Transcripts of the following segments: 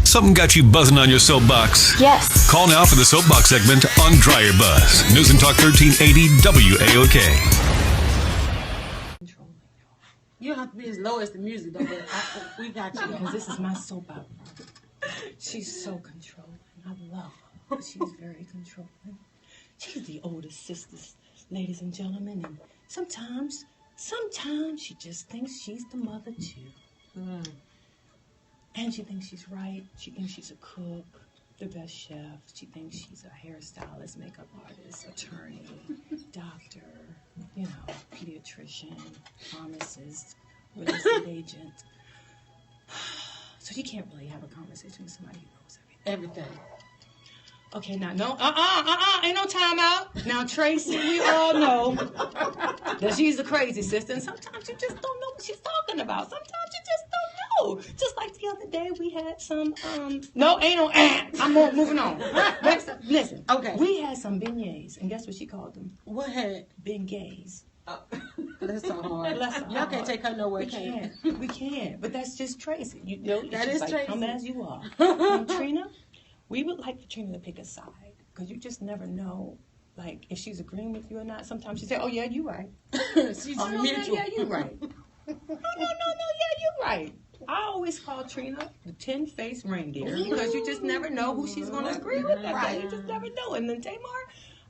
Something got you buzzing on your soapbox? Yes. Call now for the soapbox segment on Dryerbuzz. News and Talk 1380 WAOK. You don't have to be as low as the music, though. But we got you. Because this is my soap opera. She's so controlling. I love her, but she's very controlling. She's the oldest sister, ladies and gentlemen, and sometimes she just thinks she's the mother too. And she thinks she's right. She thinks she's a cook, the best chef. She thinks she's a hairstylist, makeup artist, attorney, doctor, pediatrician, pharmacist, real estate agent. So you can't really have a conversation with somebody who knows everything. Okay, now, no, ain't no timeout. Now, Tracy, we all know that she's a crazy sister, and sometimes you just don't know what she's talking about. Sometimes you just don't know. Just like the other day, we had some, I'm moving on. Listen, okay. We had some beignets, and guess what she called them? What had? Beignets. That's so hard. Y'all can't take her nowhere, can you? We can't, but that's just Tracy. You know, that is like, Tracy. Come as you are. And Trina, we would like for Trina to pick a side, because you just never know, like, if she's agreeing with you or not. Sometimes she say, oh, yeah, you're right. She's no, mutual. yeah, you're right. Yeah, you're right. I always call Trina the 10-faced reindeer, because you just never know who she's going to agree with that day. You just never know. And then Tamar,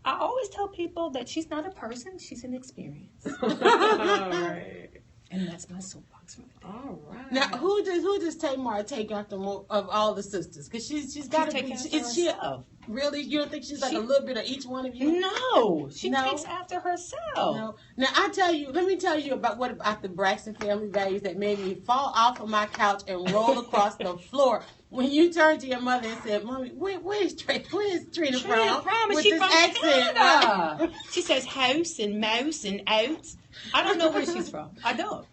I always tell people that she's not a person, she's an experience. All right. And that's my soapbox for the day. All right. Now, who does Tamar take after of all the sisters? Because she's got to take be. after herself. Really? You don't think she's like a little bit of each one of you? No, she takes after herself. No. Now let me tell you about the Braxton Family Values that made me fall off of my couch and roll across the floor. When you turned to your mother and said, "Mommy, where's Trina from?" With this accent, right? She says house and mouse and out. I don't know where she's from. I don't.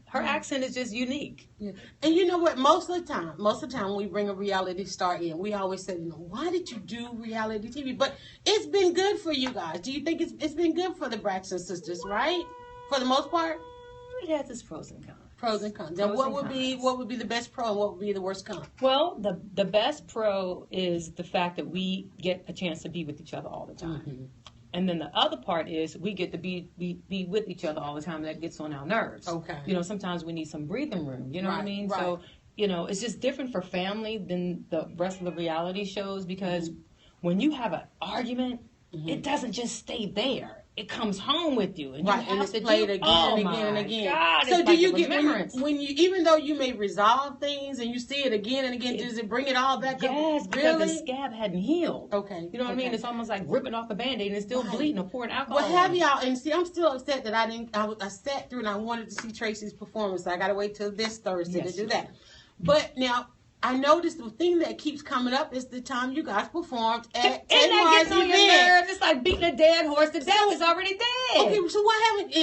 Her accent is just unique. Yeah. And you know what? Most of the time when we bring a reality star in, we always say, why did you do reality TV? But it's been good for you guys. Do you think it's been good for the Braxton sisters, right? For the most part? It has its pros and cons. Pros and cons. Then what would be the best pro and what would be the worst con? Well, the best pro is the fact that we get a chance to be with each other all the time. Mm-hmm. And then the other part is we get to be with each other all the time. That gets on our nerves. Okay. Sometimes we need some breathing room. You know what I mean? Right. So, it's just different for family than the rest of the reality shows, because when you have an argument, it doesn't just stay there. It comes home with you, and you have to play it again and again and again. God, so do you get when you even though you may resolve things and you see it again and again, does it bring it all back up? Yes, because the scab hadn't healed. Okay. You know what I mean? It's almost like ripping off a Band-Aid and it's still bleeding or pouring alcohol. Well, have y'all, and see, I'm still upset that I sat through and I wanted to see Tracy's performance. So I got to wait till this Thursday to do that. But now, I noticed the thing that keeps coming up is the time you guys performed at Tamar's event. It's like beating a dead horse to death. It's already dead. Okay, so what happened?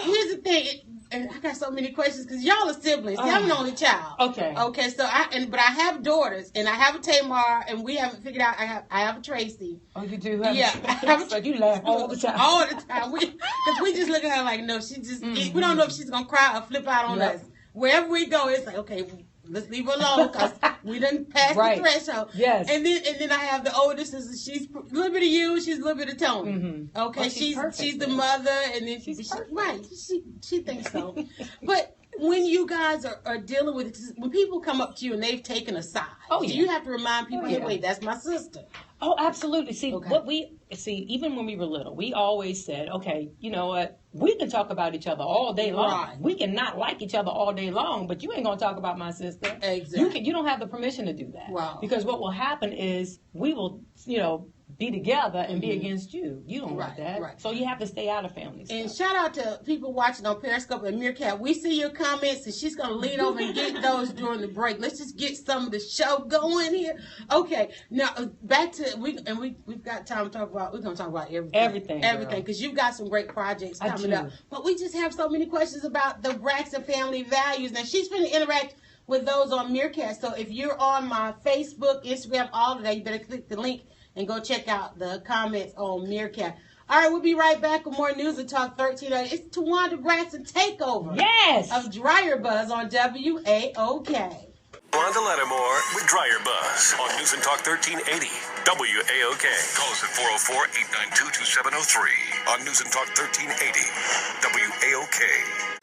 Here's the thing. And I got so many questions because y'all are siblings. I'm an only child. Okay. Okay. So but I have daughters, and I have a Tamar, and we haven't figured out. I have a Tracy. Oh, you do? So you laugh all the time. All the time. Because we just look at her like, no, she just. We don't know if she's gonna cry or flip out on us. Wherever we go, it's like, okay, let's leave her alone because we didn't pass the threshold. Yes. And then I have the oldest sister. She's a little bit of you. She's a little bit of Tony. Mm-hmm. Okay. Well, she's the mother, and then she thinks so. But when you guys are dealing with it, when people come up to you and they've taken a side, do you have to remind people, hey, wait, that's my sister? Oh, absolutely. See, even when we were little, we always said, okay, you know what? We can talk about each other all day long. Right. We can not like each other all day long, but you ain't going to talk about my sister. Exactly. You don't have the permission to do that. Wow. Because what will happen is we will, be together and be against you. You don't want that. Right. So you have to stay out of family stuff. And shout out to people watching on Periscope and Meerkat. We see your comments, and she's going to lean over and get those during the break. Let's just get some of the show going here. Okay. Now, back to, we've got time to talk about, we're going to talk about everything. Everything, because you've got some great projects coming up. But we just have so many questions about the Braxton Family Values. Now, she's going to interact with those on Meerkat. So if you're on my Facebook, Instagram, all of that, you better click the link and go check out the comments on Meerkat. All right, we'll be right back with more News and Talk 13. It's Towanda Braxton Takeover. Yes. Of Dryerbuzz on WAOK. On to Lattimore with Dryerbuzz on News and Talk 1380 WAOK. Call us at 404-892-2703 on News and Talk 1380 WAOK.